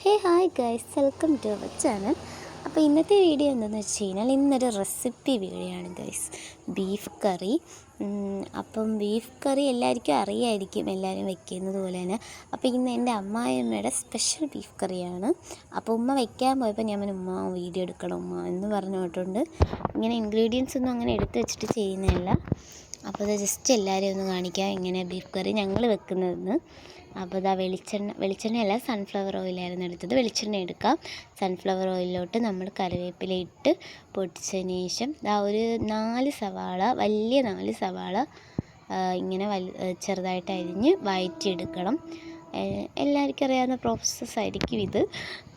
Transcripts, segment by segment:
Hey hi guys, welcome to our channel. അപ്പോൾ ഇന്നത്തെ video എന്താണെന്ന് വെച്ച് കഴിഞ്ഞാൽ ഇന്നൊരു റെസിപ്പി വീഡിയോ ആണ് guys. Beef curry. Appam beef കറി എല്ലാവർക്കും അറിയായിരിക്കും, എല്ലാവരും വെക്കുന്നത് പോലെ തന്നെ. അപ്പോൾ ഇന്ന് എൻ്റെ അമ്മായിയമ്മയുടെ സ്പെഷ്യൽ ബീഫ് കറിയാണ്. അപ്പോൾ ഉമ്മ വയ്ക്കാൻ പോയപ്പോൾ ഞാൻ ഉമ്മ വീഡിയോ എടുക്കണം ഉമ്മ എന്ന് പറഞ്ഞുകൊണ്ട് ഇങ്ങനെ ഇൻഗ്രീഡിയൻസ് ഒന്നും അങ്ങനെ എടുത്ത് വെച്ചിട്ട് ചെയ്യുന്നതല്ല. അപ്പോൾ അത് ജസ്റ്റ് എല്ലാവരും ഒന്ന് കാണിക്കാം ഇങ്ങനെ ബീഫ് കറി ഞങ്ങൾ വെക്കുന്നതെന്ന്. അപ്പോൾ ഇതാ വെളിച്ചെണ്ണയല്ല, സൺഫ്ലവർ ഓയിലായിരുന്നു എടുത്തത്. വെളിച്ചെണ്ണ എടുക്കാം. സൺഫ്ലവർ ഓയിലിലോട്ട് നമ്മൾ കറിവേപ്പില ഇട്ട് പൊട്ടിച്ചതിന് ശേഷം ഒരു 4 സവാള, വലിയ 4 സവാള ഇങ്ങനെ ചെറുതായിട്ട് അരിഞ്ഞ് വഴറ്റിയെടുക്കണം. എല്ലാവർക്കും അറിയാവുന്ന പ്രോസസ്സായിരിക്കും ഇത്.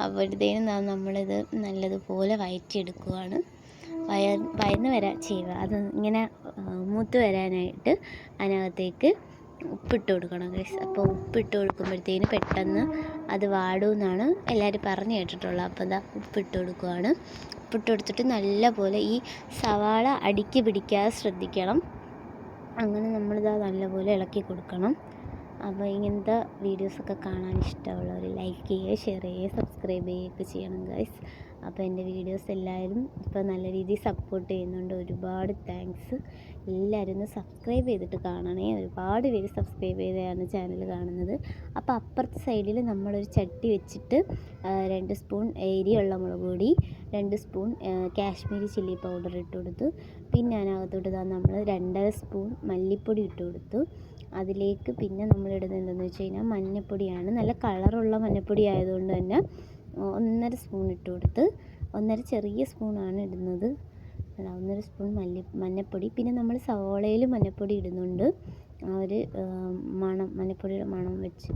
അപ്പോഴത്തേനും നമ്മളിത് നല്ലതുപോലെ വഴറ്റിയെടുക്കുകയാണ്. വയന്ന് വരാൻ ചെയ്യുക, അത് ഇങ്ങനെ മൂത്ത് വരാനായിട്ട് അതിനകത്തേക്ക് ഉപ്പിട്ട് കൊടുക്കണം ഗൈസ്. അപ്പോൾ ഉപ്പിട്ട് കൊടുക്കുമ്പോഴത്തേന് പെട്ടെന്ന് അത് വാടുമെന്നാണ് എല്ലാവരും പറഞ്ഞു കേട്ടിട്ടുള്ളത്. അപ്പോൾ അതാ ഉപ്പിട്ട് കൊടുക്കുകയാണ്. ഉപ്പിട്ട് കൊടുത്തിട്ട് നല്ലപോലെ ഈ സവാള അടിക്ക് പിടിക്കാതെ ശ്രദ്ധിക്കണം. അങ്ങനെ നമ്മളിതാ നല്ലപോലെ ഇളക്കി കൊടുക്കണം. അപ്പോൾ ഇങ്ങനത്തെ വീഡിയോസൊക്കെ കാണാൻ ഇഷ്ടമുള്ളവർ ലൈക്ക് ചെയ്യുക, ഷെയർ ചെയ്യുക, സബ്സ്ക്രൈബ് ചെയ്യുകയൊക്കെ ചെയ്യണം ഗൈസ്. അപ്പോൾ എൻ്റെ വീഡിയോസ് എല്ലാവരും ഇപ്പോൾ നല്ല രീതിയിൽ സപ്പോർട്ട് ചെയ്യുന്നുണ്ട്. ഒരുപാട് താങ്ക്സ്. എല്ലാവരും ഒന്ന് സബ്സ്ക്രൈബ് ചെയ്തിട്ട് കാണണേ. ഒരുപാട് പേര് സബ്സ്ക്രൈബ് ചെയ്താണ് ചാനൽ കാണുന്നത്. അപ്പോൾ അപ്പുറത്തെ സൈഡിൽ നമ്മളൊരു ചട്ടി വെച്ചിട്ട് 2 സ്പൂൺ എരിയുള്ള മുളക് പൊടി, 2 സ്പൂൺ കാശ്മീരി ചില്ലി പൗഡർ ഇട്ട് കൊടുത്തു. പിന്നെ അതിനകത്തോട്ട് നമ്മൾ 2.5 സ്പൂൺ മല്ലിപ്പൊടി ഇട്ട് കൊടുത്തു. അതിലേക്ക് പിന്നെ നമ്മളിടുന്നത് എന്താണെന്ന് വെച്ച് കഴിഞ്ഞാൽ മഞ്ഞൾപ്പൊടിയാണ്. നല്ല കളറുള്ള മഞ്ഞൾപ്പൊടി ആയതുകൊണ്ട് തന്നെ 1.5 സ്പൂൺ ഇട്ട് കൊടുത്ത്. 1.5 ചെറിയ സ്പൂണാണ് ഇടുന്നത്. 1.5 സ്പൂൺ മഞ്ഞൾപ്പൊടി. പിന്നെ നമ്മൾ സവോളയിൽ മഞ്ഞൾപ്പൊടി ഇടുന്നുണ്ട്. ഒരു മഞ്ഞൾപ്പൊടിയുടെ മണം വെച്ച്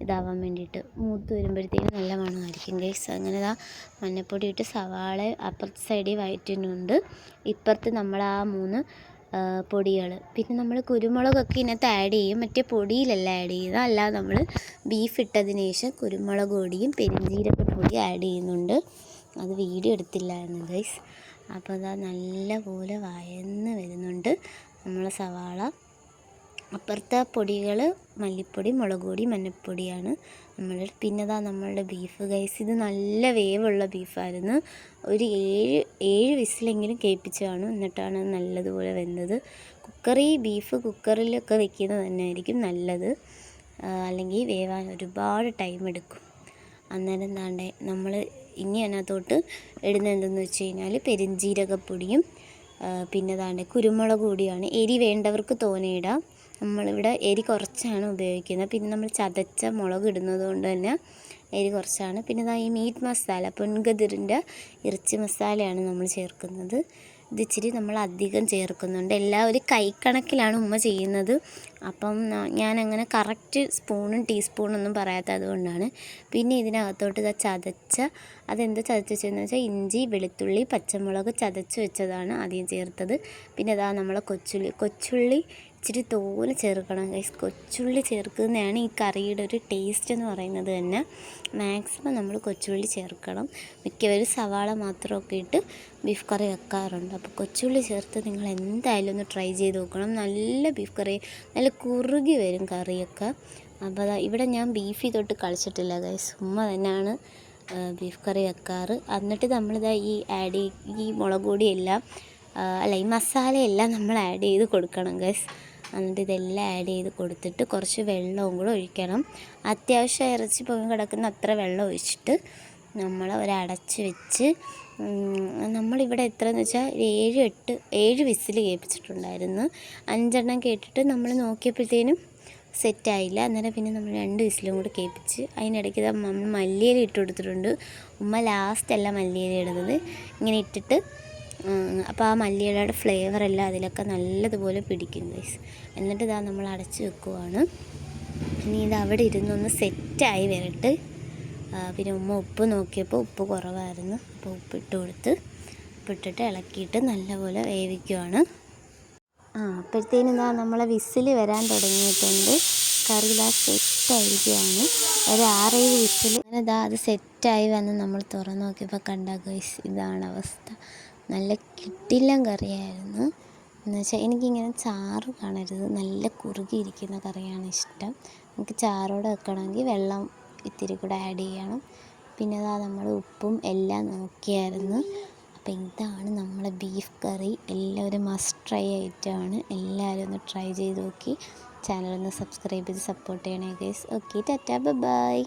ഇതാവാൻ വേണ്ടിയിട്ട്. മൂത്ത് വരുമ്പോഴത്തേക്കും നല്ല മണമായിരിക്കും ഗൈസ്. അങ്ങനെ മഞ്ഞൾപ്പൊടി ഇട്ട് സവാള അപ്പുറത്തെ സൈഡിൽ വഴറ്റുന്നുണ്ട്. ഇപ്പുറത്ത് നമ്മൾ 3 പൊടികൾ. പിന്നെ നമ്മൾ കുരുമുളകൊക്കെ ഇതിനകത്ത് ആഡ് ചെയ്യും, മറ്റേ പൊടിയിലല്ല ആഡ് ചെയ്യുന്നത്. അല്ലാതെ നമ്മൾ ബീഫ് ഇട്ടതിന് ശേഷം കുരുമുളക് പൊടിയും പെരുംജീരക പൊടി ആഡ് ചെയ്യുന്നുണ്ട്. അത് വീഡിയോ എടുത്തില്ലായിരുന്നു ഗൈസ്. അപ്പോൾ നല്ലപോലെ വഴന്ന് വരുന്നുണ്ട് നമ്മളെ സവാള. അപ്പുറത്തെ പൊടികൾ മല്ലിപ്പൊടി, മുളക് പൊടി, മഞ്ഞൾപ്പൊടിയാണ് പിന്നെ നമ്മളുടെ ബീഫ് ഗൈസ്. ഇത് നല്ല വേവുള്ള ബീഫായിരുന്നു. ഒരു 7 വിസിലെങ്കിലും കേൾപ്പിച്ചതാണ്, എന്നിട്ടാണ് നല്ലതുപോലെ വെന്തത്. ബീഫ് കുക്കറിലൊക്കെ വെക്കുന്നത് തന്നെയായിരിക്കും നല്ലത്, അല്ലെങ്കിൽ വേവാൻ ഒരുപാട് ടൈം എടുക്കും. അന്നേരം നമ്മൾ ഇനി അതിനകത്തോട്ട് ഇടുന്നത് എന്തെന്ന് വെച്ച് കഴിഞ്ഞാൽ പെരുംജീരകപ്പൊടിയും പിന്നെ കുരുമുളക് പൊടിയാണ്. എരി വേണ്ടവർക്ക് തോനെ ഇടാം. നമ്മളിവിടെ എരി കുറച്ചാണ് ഉപയോഗിക്കുന്നത്. പിന്നെ നമ്മൾ ചതച്ച മുളക് ഇടുന്നത് കൊണ്ട് തന്നെ എരി കുറച്ചാണ്. പിന്നെ ഈ മീറ്റ് മസാല, പൊൻകതിറിൻ്റെ ഇറച്ചി മസാലയാണ് നമ്മൾ ചേർക്കുന്നത്. ഇത് ഇച്ചിരി നമ്മൾ അധികം ചേർക്കുന്നുണ്ട്. എല്ലാം ഒരു കൈക്കണക്കിലാണ് ഉമ്മ ചെയ്യുന്നത്. അപ്പം ഞാനങ്ങനെ കറക്റ്റ് സ്പൂണും ടീസ്പൂണൊന്നും പറയാത്തത് അതുകൊണ്ടാണ്. പിന്നെ ഇതിനകത്തോട്ട് അതെന്താ ചതച്ച് വെച്ചതെന്ന് വെച്ചാൽ ഇഞ്ചി, വെളുത്തുള്ളി, പച്ചമുളക് ചതച്ച് വെച്ചതാണ് ആദ്യം ചേർത്തത്. പിന്നെ നമ്മളെ കൊച്ചുള്ളി ഇച്ചിരി തോനെ ചേർക്കണം ഗൈസ്. കൊച്ചുള്ളി ചേർക്കുന്നതാണ് ഈ കറിയുടെ ഒരു ടേസ്റ്റ് എന്ന് പറയുന്നത് തന്നെ. മാക്സിമം നമ്മൾ കൊച്ചുള്ളി ചേർക്കണം. മിക്കവരും സവാള മാത്രമൊക്കെ ഇട്ട് ബീഫ് കറി വെക്കാറുണ്ട്. അപ്പോൾ കൊച്ചുള്ളി ചേർത്ത് നിങ്ങൾ എന്തായാലും ഒന്ന് ട്രൈ ചെയ്ത് നോക്കണം. നല്ല ബീഫ് കറി, നല്ല കുറുകി വരും കറിയൊക്കെ. അപ്പോൾ ഇവിടെ ഞാൻ ബീഫ് തൊട്ട് കളിച്ചിട്ടില്ല ഗൈസ്. ഉമ്മ തന്നെയാണ് ബീഫ് കറി വെക്കാറ്. എന്നിട്ട് ഈ മുളക് പൊടിയെല്ലാം ഈ മസാലയെല്ലാം നമ്മൾ ആഡ് ചെയ്ത് കൊടുക്കണം ഗൈസ്. എന്നിട്ട് ഇതെല്ലാം ആഡ് ചെയ്ത് കൊടുത്തിട്ട് കുറച്ച് വെള്ളവും കൂടെ ഒഴിക്കണം. അത്യാവശ്യം ഇറച്ചി പൊങ്ങി കിടക്കുന്ന അത്ര വെള്ളം ഒഴിച്ചിട്ട് നമ്മൾ ഒരടച്ച് വെച്ച് നമ്മളിവിടെ എത്രയെന്ന് വെച്ചാൽ 7 വിസിൽ കേൾപ്പിച്ചിട്ടുണ്ടായിരുന്നു. 5 കേട്ടിട്ട് നമ്മൾ നോക്കിയപ്പോഴത്തേനും സെറ്റായില്ല. അന്നേരം പിന്നെ നമ്മൾ 2 വിസിലും കൂടെ കേൾപ്പിച്ച് അതിനിടയ്ക്ക് നമ്മൾ മല്ലിയില ഇട്ട് കൊടുത്തിട്ടുണ്ട്. ഉമ്മ ലാസ്റ്റല്ല മല്ലിയില ഇടുന്നത്. ഇങ്ങനെ ഇട്ടിട്ട് അപ്പോൾ ആ മല്ലിയിലയുടെ ഫ്ലേവറെല്ലാം അതിലൊക്കെ നല്ലതുപോലെ പിടിക്കും ഗൈസ്. എന്നിട്ട് നമ്മൾ അടച്ച് വെക്കുവാണ്. ഇനി ഇത് അവിടെ ഇരുന്നൊന്ന് സെറ്റായി വരട്ടെ. പിന്നെ ഉമ്മ ഉപ്പ് നോക്കിയപ്പോൾ ഉപ്പ് കുറവായിരുന്നു. അപ്പോൾ ഉപ്പിട്ടിട്ട് ഇളക്കിയിട്ട് നല്ലപോലെ വേവിക്കുവാണ്. അപ്പോഴത്തേനും നമ്മളെ വിസിൽ വരാൻ തുടങ്ങിയിട്ടുണ്ട്. കറി സെറ്റായിരിക്കുകയാണ്. ഒരു 6-7 വിസിൽ. അങ്ങനെ അത് സെറ്റായി വന്ന് നമ്മൾ തുറന്ന് നോക്കിയപ്പോൾ കണ്ട ഗൈസ്, ഇതാണ് അവസ്ഥ. നല്ല കിടിലൻ കറിയായിരുന്നു. എന്നുവെച്ചാൽ എനിക്കിങ്ങനെ ചാറ് കാണരുത്, നല്ല കുറുകിയിരിക്കുന്ന കറിയാണ് ഇഷ്ടം. എനിക്ക് ചാറോടെ വെക്കണമെങ്കിൽ വെള്ളം ഇത്തിരി കൂടെ ആഡ് ചെയ്യണം. പിന്നെ അതാ നമ്മൾ ഉപ്പും എല്ലാം നോക്കിയായിരുന്നു. അപ്പോൾ ഇതാണ് നമ്മളെ ബീഫ് കറി. എല്ലാവരും മസ്റ്റ് ട്രൈ ആയിട്ടാണ്. എല്ലാവരും ഒന്ന് ട്രൈ ചെയ്ത് നോക്കി. ചാനലൊന്ന് സബ്സ്ക്രൈബ് ചെയ്ത് സപ്പോർട്ട് ചെയ്യണേ ഗൈസ്. Okay, Tata, by.